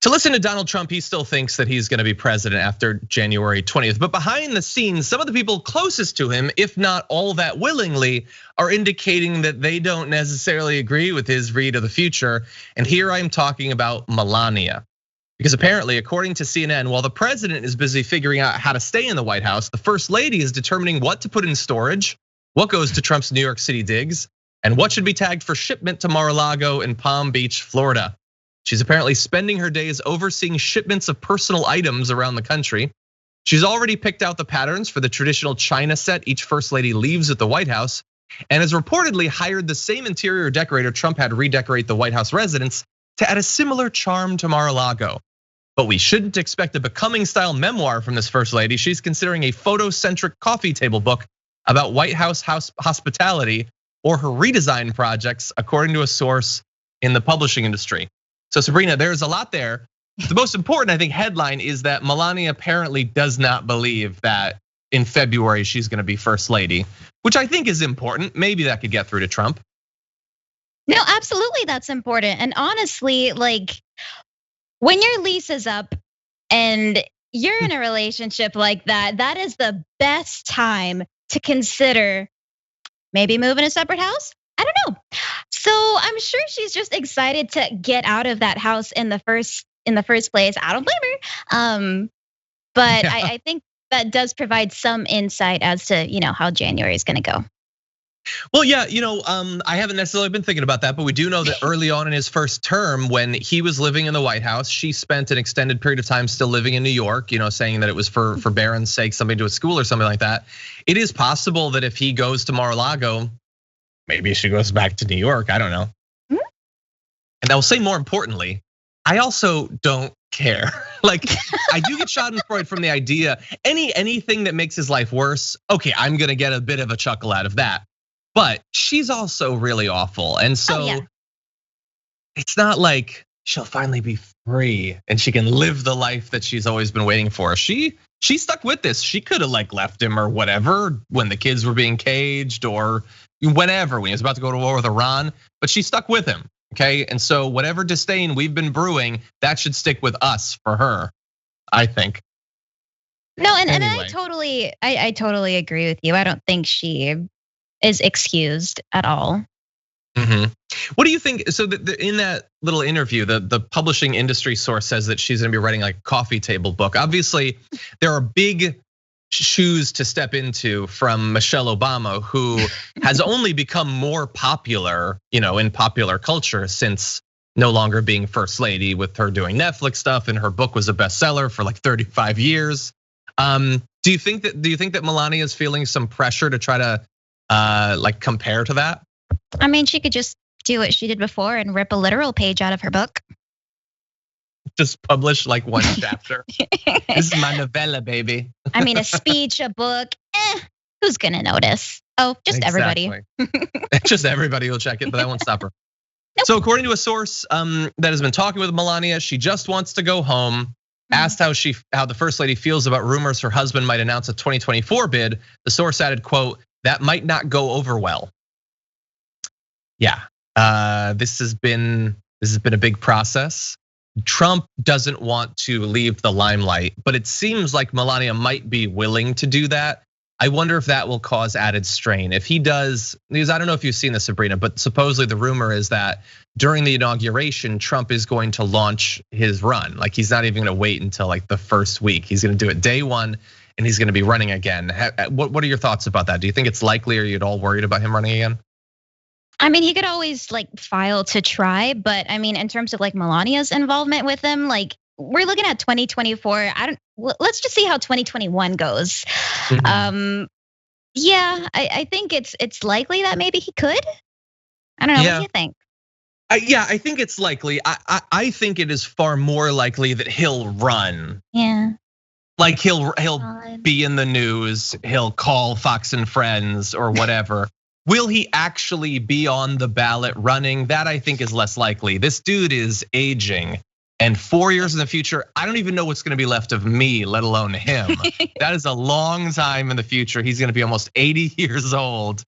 To listen to Donald Trump, he still thinks that he's going to be president after January 20th. But behind the scenes, some of the people closest to him, if not all that willingly, are indicating that they don't necessarily agree with his read of the future. And here I'm talking about Melania. Because apparently, according to CNN, while the president is busy figuring out how to stay in the White House, the first lady is determining what to put in storage, what goes to Trump's New York City digs, and what should be tagged for shipment to Mar-a-Lago in Palm Beach, Florida. She's apparently spending her days overseeing shipments of personal items around the country. She's already picked out the patterns for the traditional China set each first lady leaves at the White House, and has reportedly hired the same interior decorator Trump had redecorate the White House residence to add a similar charm to Mar-a-Lago. But we shouldn't expect a becoming style memoir from this first lady. She's considering a photo-centric coffee table book about White House hospitality or her redesign projects, according to a source in the publishing industry. So Sabrina, there's a lot there. The most important, I think, headline is that Melania apparently does not believe that in February she's gonna be first lady, which I think is important. Maybe that could get through to Trump. No, absolutely, that's important. And honestly, like when your lease is up and you're in a relationship like that, that is the best time to consider maybe moving a separate house. I don't know. So I'm sure she's just excited to get out of that house in the first place. I don't blame her. But yeah. I think that does provide some insight as to how January is going to go. Well, yeah, I haven't necessarily been thinking about that, but we do know that early on in his first term, when he was living in the White House, she spent an extended period of time still living in New York, saying that it was for Barron's sake, something to a school or something like that. It is possible that if he goes to Mar-a-Lago, maybe she goes back to New York, I don't know. And I will say more importantly, I also don't care. Like, I do get schadenfreude from the idea, anything that makes his life worse, okay, I'm gonna get a bit of a chuckle out of that. But she's also really awful. And so it's not like she'll finally be free and she can live the life that she's always been waiting for. She stuck with this. She could have left him or whatever when the kids were being caged or whenever, when he was about to go to war with Iran, but she stuck with him, okay? And so whatever disdain we've been brewing, that should stick with us for her, I think. No, and I totally agree with you. I don't think she is excused at all. What do you think? So in that little interview, the publishing industry source says that she's gonna be writing like a coffee table book. Obviously, there are big shoes to step into from Michelle Obama, who has only become more popular, in popular culture since no longer being first lady, with her doing Netflix stuff, and her book was a bestseller for 35 years. Do you think that Melania is feeling some pressure to try to compare to that? I mean, she could just do what she did before and rip a literal page out of her book. Just publish one chapter. This is my novella, baby. I mean, a speech, a book, who's gonna notice? Oh, just everybody. Just everybody will check it, but that won't stop her. Nope. So according to a source that has been talking with Melania, she just wants to go home. Asked how the first lady feels about rumors her husband might announce a 2024 bid, the source added, quote, "That might not go over well." Yeah, this has been a big process. Trump doesn't want to leave the limelight, but it seems like Melania might be willing to do that. I wonder if that will cause added strain. If he does, because I don't know if you've seen this, Sabrina, but supposedly the rumor is that during the inauguration, Trump is going to launch his run. He's not even gonna wait until the first week. He's gonna do it day one, and he's gonna be running again. What are your thoughts about that? Do you think it's likely, or are you at all worried about him running again? I mean, he could always file to try, but I mean, in terms of Melania's involvement with him, we're looking at 2024. Let's just see how 2021 goes. Yeah, I think it's likely that maybe he could. I don't know. What do you think? Yeah, I think it's likely. I think it is far more likely that he'll run. Yeah. He'll be in the news. He'll call Fox and Friends or whatever. Will he actually be on the ballot running? That I think is less likely. This dude is aging. And 4 years in the future, I don't even know what's gonna be left of me, let alone him. That is a long time in the future. He's gonna be almost 80 years old.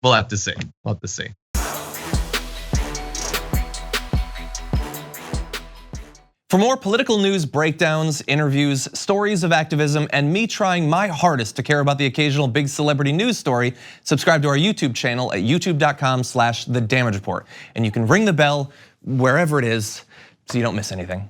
We'll have to see. For more political news breakdowns, interviews, stories of activism, and me trying my hardest to care about the occasional big celebrity news story, subscribe to our YouTube channel at youtube.com/thedamagereport. And you can ring the bell wherever it is so you don't miss anything.